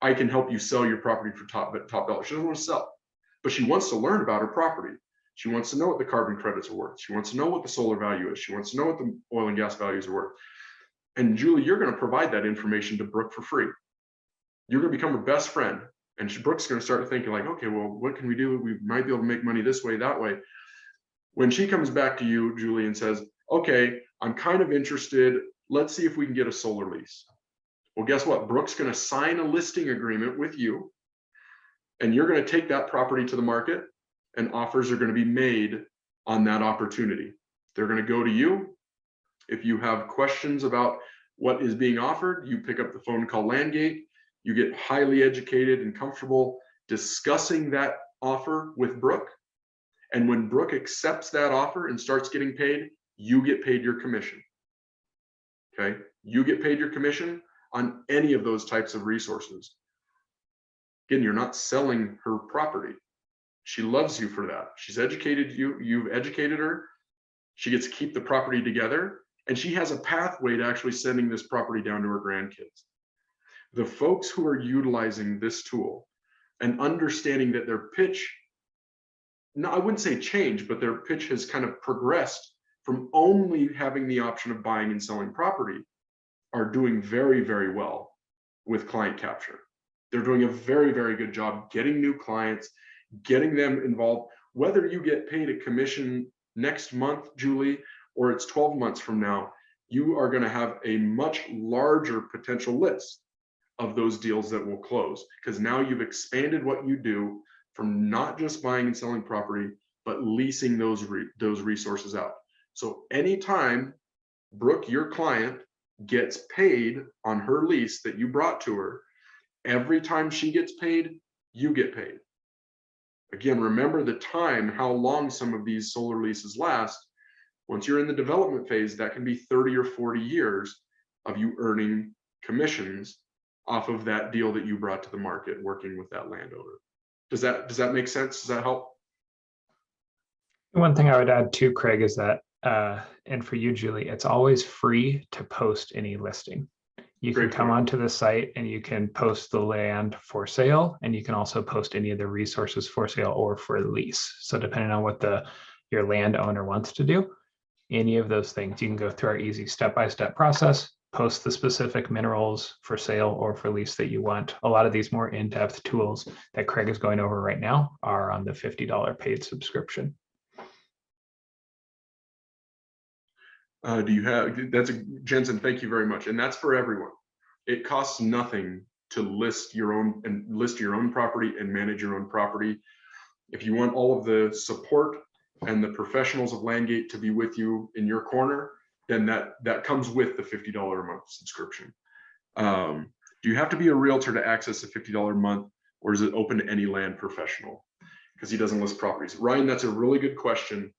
I can help you sell your property for top dollar. She doesn't want to sell, but she wants to learn about her property. She wants to know what the carbon credits are worth. She wants to know what the solar value is. She wants to know what the oil and gas values are worth. And Julie, you're going to provide that information to Brooke for free. You're going to become her best friend. And Brooke's going to start thinking like, okay, well, what can we do? We might be able to make money this way, that way. When she comes back to you, Julie, and says, okay, I'm kind of interested. Let's see if we can get a solar lease. Well, guess what? Brooke's going to sign a listing agreement with you, and you're going to take that property to the market, and offers are going to be made on that opportunity. They're going to go to you. If you have questions about what is being offered, you pick up the phone, call LandGate. You get highly educated and comfortable discussing that offer with Brooke. And when Brooke accepts that offer and starts getting paid, you get paid your commission. Okay, you get paid your commission on any of those types of resources. Again, you're not selling her property. She loves you for that. She's educated you, you've educated her. She gets to keep the property together, and she has a pathway to actually sending this property down to her grandkids. The folks who are utilizing this tool and understanding that their pitch, no, I wouldn't say change, but their pitch has kind of progressed from only having the option of buying and selling property, are doing very, very well with client capture. They're doing a very, very good job getting new clients, getting them involved. Whether you get paid a commission next month, Julie, or it's 12 months from now, you are going to have a much larger potential list of those deals that will close, because now you've expanded what you do from not just buying and selling property, but leasing those resources out. So anytime Brooke, your client, gets paid on her lease that you brought to her, every time she gets paid, you get paid. Again, remember the time, how long some of these solar leases last. Once you're in the development phase, that can be 30 or 40 years of you earning commissions off of that deal that you brought to the market working with that landowner. Does that make sense? Does that help? One thing I would add too, Craig, is that, and for you, Julie, it's always free to post any listing. You can come onto the site and you can post the land for sale, and you can also post any of the resources for sale or for lease. So depending on what your landowner wants to do, any of those things, you can go through our easy step-by-step process, post the specific minerals for sale or for lease that you want. A lot of these more in-depth tools that Craig is going over right now are on the $50 paid subscription. Do you have, Jensen, thank you very much. And that's for everyone. It costs nothing to list your own property and manage your own property. If you want all of the support and the professionals of LandGate to be with you in your corner, then that comes with the $50 a month subscription. Do you have to be a realtor to access a $50 a month, or is it open to any land professional? Because he doesn't list properties. Ryan, that's a really good question.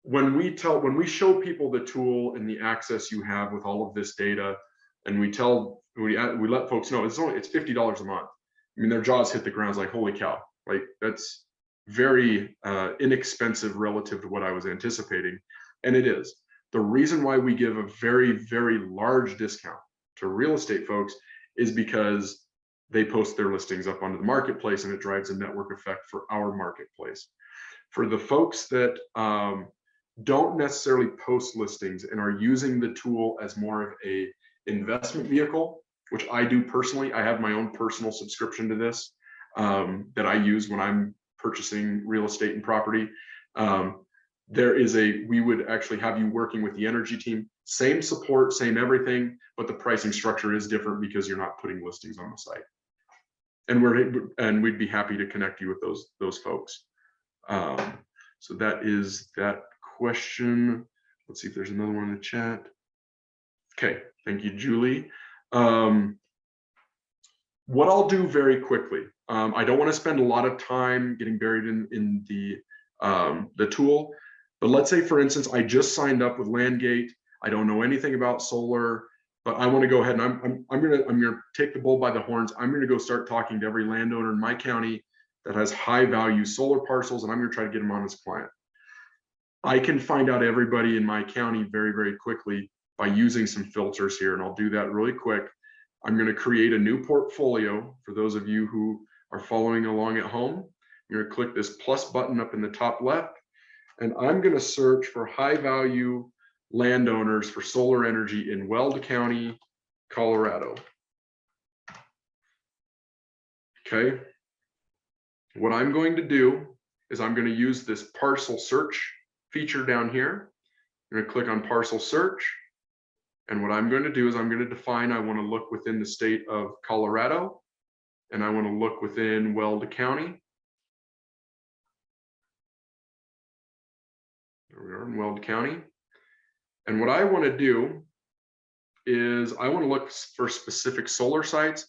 When we show people the tool and the access you have with all of this data, and we let folks know it's $50 a month. I mean, their jaws hit the ground, like, holy cow, like that's very inexpensive relative to what I was anticipating. And it is. The reason why we give a very, very large discount to real estate folks is because they post their listings up onto the marketplace, and it drives a network effect for our marketplace. For the folks that don't necessarily post listings and are using the tool as more of a investment vehicle, which I do personally, I have my own personal subscription to this that I use when I'm purchasing real estate and property. We would actually have you working with the energy team, same support, same everything, but the pricing structure is different because you're not putting listings on the site. And we'd be happy to connect you with those folks. So that is that question. Let's see if there's another one in the chat. Okay, thank you, Julie. What I'll do very quickly, I don't want to spend a lot of time getting buried in the tool, but let's say, for instance, I just signed up with LandGate. I don't know anything about solar, but I want to go ahead and I'm gonna take the bull by the horns. I'm gonna go start talking to every landowner in my county that has high value solar parcels, and I'm gonna try to get them on as a client. I can find out everybody in my county very, very quickly by using some filters here, and I'll do that really quick. I'm going to create a new portfolio for those of you who are following along at home. You're going to click this plus button up in the top left, and I'm going to search for high value landowners for solar energy in Weld County, Colorado. Okay. What I'm going to do is I'm going to use this Parcel Search feature down here. I'm going to click on Parcel Search. And what I'm going to do is I'm going to define, I want to look within the state of Colorado, and I want to look within Weld County. There we are in Weld County. And what I want to do is I want to look for specific solar sites.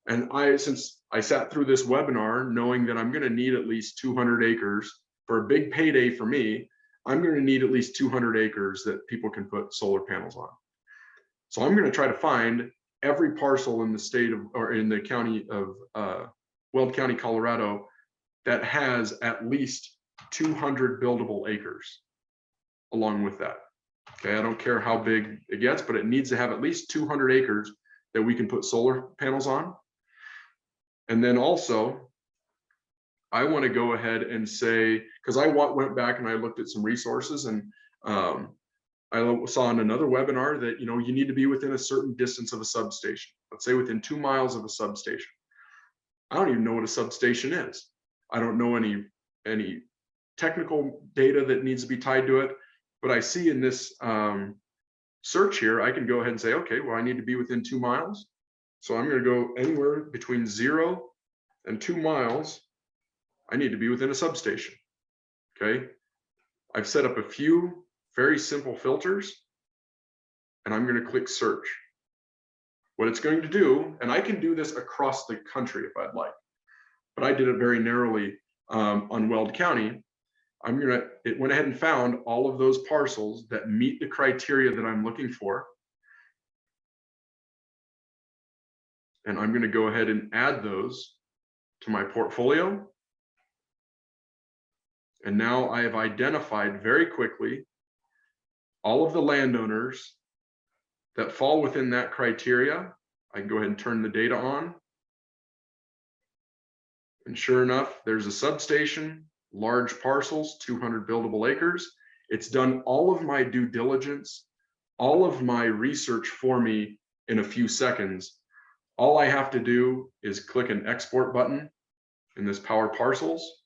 And since I sat through this webinar knowing that I'm going to need at least 200 acres for a big payday for me, I'm going to need at least 200 acres that people can put solar panels on. So I'm going to try to find every parcel in the state of, or in the county of Weld County, Colorado, that has at least 200 buildable acres along with that. Okay, I don't care how big it gets, but it needs to have at least 200 acres that we can put solar panels on. And then also, I want to go ahead and say, because I went back and I looked at some resources, and I saw in another webinar that you need to be within a certain distance of a substation. Let's say within 2 miles of a substation. I don't even know what a substation is. I don't know any technical data that needs to be tied to it, but I see in this search here, I can go ahead and say, okay, well, I need to be within 2 miles. So I'm going to go anywhere between 0 and 2 miles. I need to be within a substation. Okay. I've set up a few very simple filters, and I'm going to click search. What it's going to do, and I can do this across the country if I'd like, but I did it very narrowly on Weld County. It went ahead and found all of those parcels that meet the criteria that I'm looking for. And I'm going to go ahead and add those to my portfolio. And now I have identified very quickly all of the landowners that fall within that criteria. I can go ahead and turn the data on. And sure enough, there's a substation, large parcels, 200 buildable acres. It's done all of my due diligence, all of my research for me in a few seconds. All I have to do is click an export button in this Power Parcels.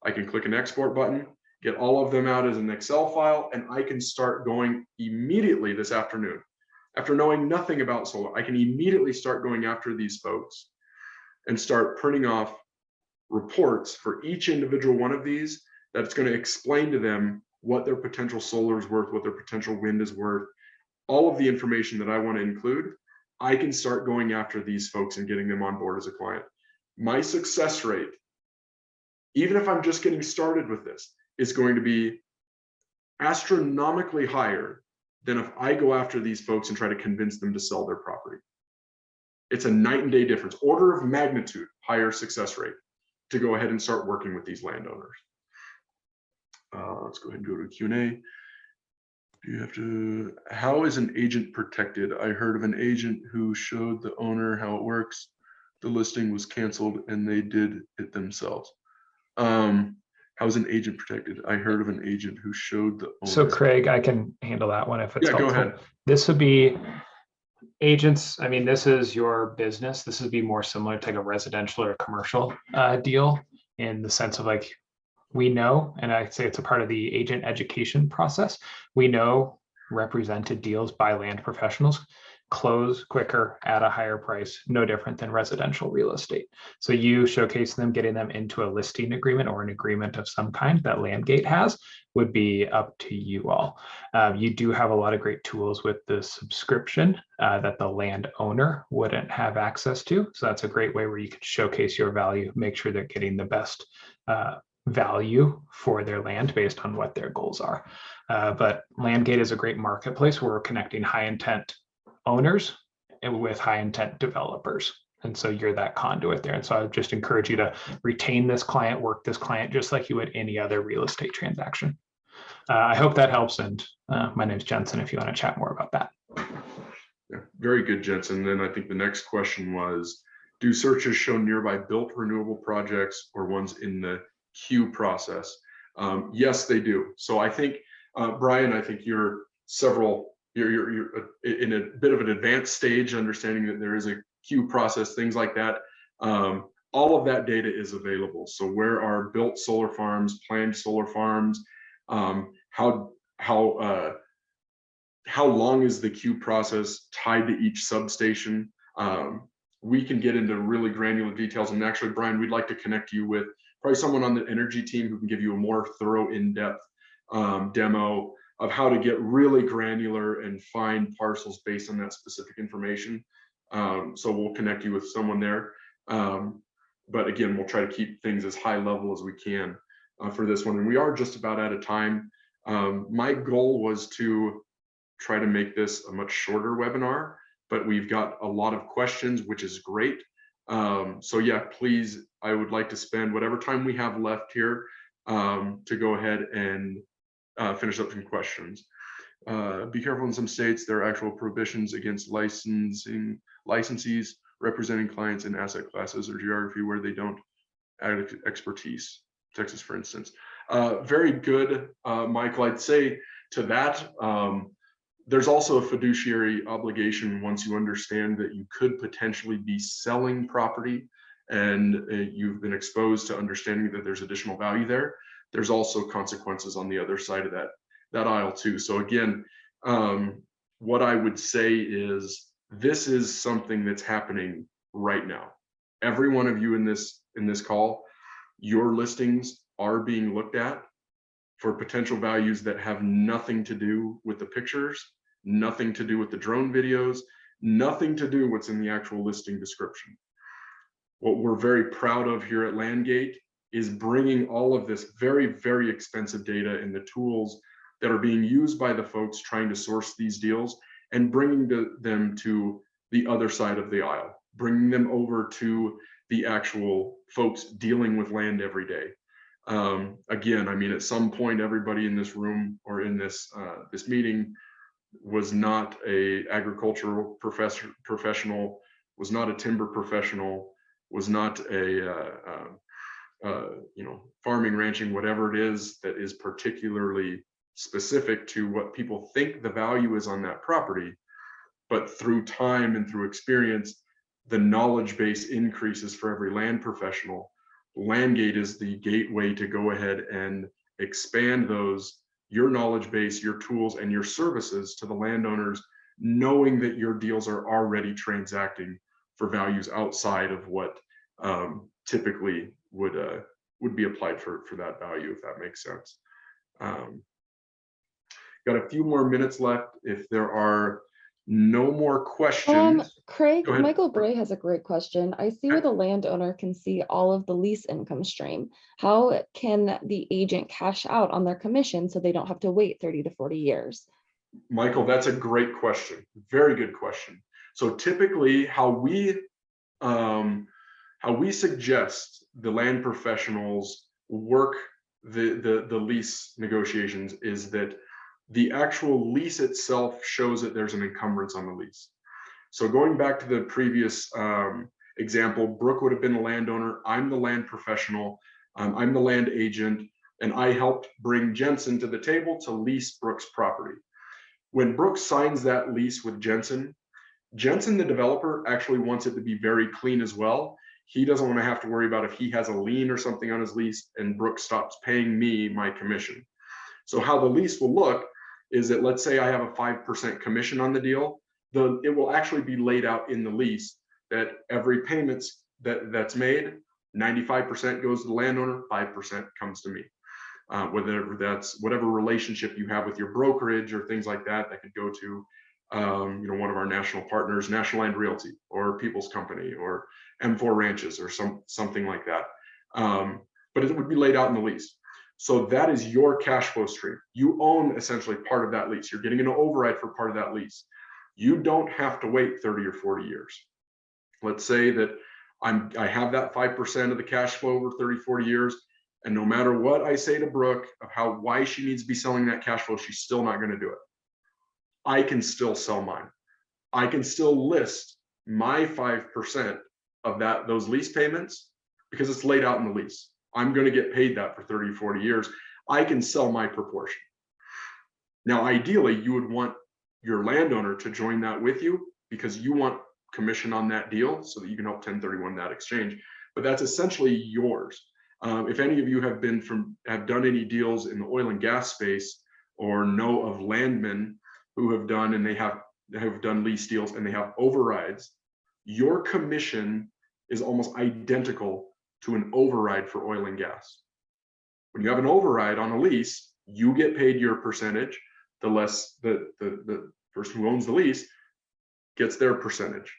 I can click an export button, get all of them out as an Excel file, and I can start going immediately this afternoon. After knowing nothing about solar, I can immediately start going after these folks and start printing off reports for each individual one of these that's going to explain to them what their potential solar is worth, what their potential wind is worth, all of the information that I want to include. I can start going after these folks and getting them on board as a client. My success rate, even if I'm just getting started with this, is going to be astronomically higher than if I go after these folks and try to convince them to sell their property. It's a night and day difference, order of magnitude higher success rate to go ahead and start working with these landowners. Let's go ahead and go to Q&A. Do you have to, how is an agent protected? I heard of an agent who showed the owner how it works. The listing was canceled and they did it themselves. How is an agent protected? I heard of an agent who showed the owner. So Craig, I can handle that one if it's Yeah, go helpful. ahead. This would be agents. I mean, this is your business. This would be more similar to like a residential or a commercial deal in the sense of like, we know, and I'd say it's a part of the agent education process. We know represented deals by land professionals close quicker at a higher price, no different than residential real estate. So you showcase them, getting them into a listing agreement or an agreement of some kind that LandGate has would be up to you all. You do have a lot of great tools with the subscription that the landowner wouldn't have access to. So that's a great way where you can showcase your value, make sure they're getting the best value for their land based on what their goals are. But LandGate is a great marketplace where we're connecting high intent owners and with high intent developers. And so you're that conduit there. And so I just encourage you to retain this client, work this client, just like you would any other real estate transaction. I hope that helps. And my name's Jensen, if you want to chat more about that. Yeah, very good, Jensen. Then I think the next question was, do searches show nearby built renewable projects or ones in the queue process? Yes, they do. So I think, Brian, I think you're in a bit of an advanced stage, understanding that there is a queue process, things like that. All of that data is available. So where are built solar farms, planned solar farms, how long is the queue process tied to each substation? We can get into really granular details. And actually, Brian, we'd like to connect you with probably someone on the energy team who can give you a more thorough, in-depth demo of how to get really granular and find parcels based on that specific information. So we'll connect you with someone there. But again, we'll try to keep things as high level as we can for this one. And we are just about out of time. My goal was to try to make this a much shorter webinar, but we've got a lot of questions, which is great. So yeah, please, I would like to spend whatever time we have left here to go ahead and finish up some questions. Be careful, in some states, there are actual prohibitions against licensees representing clients in asset classes or geography where they don't add expertise. Texas, for instance. Very good, Michael. I'd say to that, there's also a fiduciary obligation once you understand that you could potentially be selling property and you've been exposed to understanding that there's additional value there. There's also consequences on the other side of that aisle too. So again, what I would say is this is something that's happening right now. Every one of you in this call, your listings are being looked at for potential values that have nothing to do with the pictures, nothing to do with the drone videos, nothing to do with what's in the actual listing description. What we're very proud of here at LandGate is bringing all of this very, very expensive data and the tools that are being used by the folks trying to source these deals and bringing them to the other side of the aisle, bringing them over to the actual folks dealing with land every day. Again, I mean, at some point, everybody in this room or in this meeting was not a agricultural professional, was not a timber professional, was not a farming, ranching, whatever it is that is particularly specific to what people think the value is on that property. But through time and through experience, the knowledge base increases for every land professional. LandGate is the gateway to go ahead and expand your knowledge base, your tools, and your services to the landowners, knowing that your deals are already transacting for values outside of what typically would be applied for that value, if that makes sense. Got a few more minutes left. If there are no more questions. Craig, Michael Bray has a great question. I see where the landowner can see all of the lease income stream. How can the agent cash out on their commission so they don't have to wait 30 to 40 years? Michael, that's a great question. Very good question. So typically how we suggest the land professionals work the lease negotiations is that The actual lease itself shows that there's an encumbrance on the lease. So going back to the previous example, Brooke would have been the landowner. I'm the land professional. I'm the land agent, and I helped bring Jensen to the table to lease Brooke's property. When Brooke signs that lease with Jensen, the developer, actually wants it to be very clean as well. He doesn't want to have to worry about if he has a lien or something on his lease and Brooke stops paying me my commission. So how the lease will look is that, let's say I have a 5% commission on the deal, it will actually be laid out in the lease that every payment that's made, 95% goes to the landowner, 5% comes to me. Whether that's whatever relationship you have with your brokerage or things like that, that could go to one of our national partners, National Land Realty or People's Company or M4 Ranches or something like that. But it would be laid out in the lease. So that is your cash flow stream. You own essentially part of that lease. You're getting an override for part of that lease. You don't have to wait 30 or 40 years. Let's say that I have that 5% of the cash flow over 30, 40 years. And no matter what I say to Brooke of why she needs to be selling that cash flow, she's still not going to do it. I can still sell mine. I can still list my 5% of those lease payments because it's laid out in the lease. I'm going to get paid that for 30, 40 years. I can sell my proportion. Now, ideally, you would want your landowner to join that with you because you want commission on that deal so that you can help 1031 that exchange. But that's essentially yours. If any of you have done any deals in the oil and gas space or know of landmen who have done and they have done lease deals and they have overrides, your commission is almost identical to an override for oil and gas. When you have an override on a lease, you get paid your percentage. The less the person who owns the lease gets their percentage.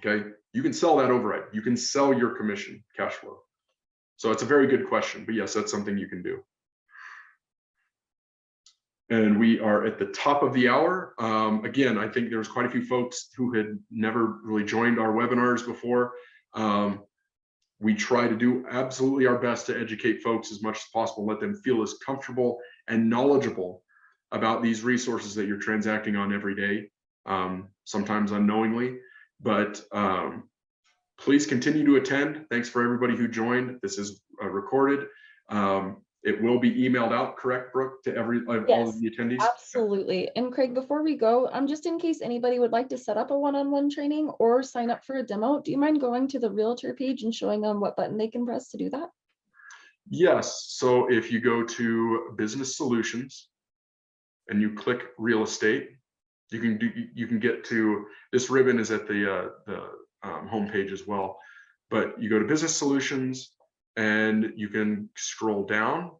Okay, you can sell that override. You can sell your commission cash flow. So it's a very good question, but yes, that's something you can do. And we are at the top of the hour. Again, I think there's quite a few folks who had never really joined our webinars before. We try to do absolutely our best to educate folks as much as possible, let them feel as comfortable and knowledgeable about these resources that you're transacting on every day, sometimes unknowingly, but please continue to attend. Thanks for everybody who joined. This is recorded. It will be emailed out, correct, Brooke, to all of the attendees? Absolutely. And Craig, before we go, just in case anybody would like to set up a one-on-one training or sign up for a demo, do you mind going to the Realtor page and showing them what button they can press to do that? Yes. So if you go to Business Solutions and you click Real Estate, you can get to this ribbon is at the homepage as well. But you go to Business Solutions and you can scroll down.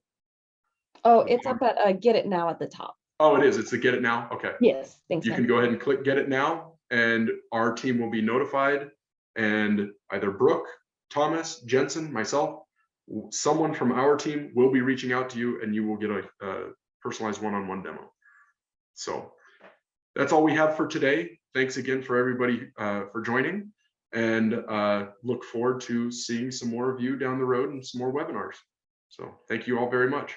Oh, it's up at Get It Now at the top. Oh, it is. It's the Get It Now. Okay. Yes. Thanks. You can go ahead and click Get It Now, and our team will be notified. And either Brooke, Thomas, Jensen, myself, someone from our team will be reaching out to you, and you will get a personalized one-on-one demo. So that's all we have for today. Thanks again for everybody for joining, and look forward to seeing some more of you down the road and some more webinars. So thank you all very much.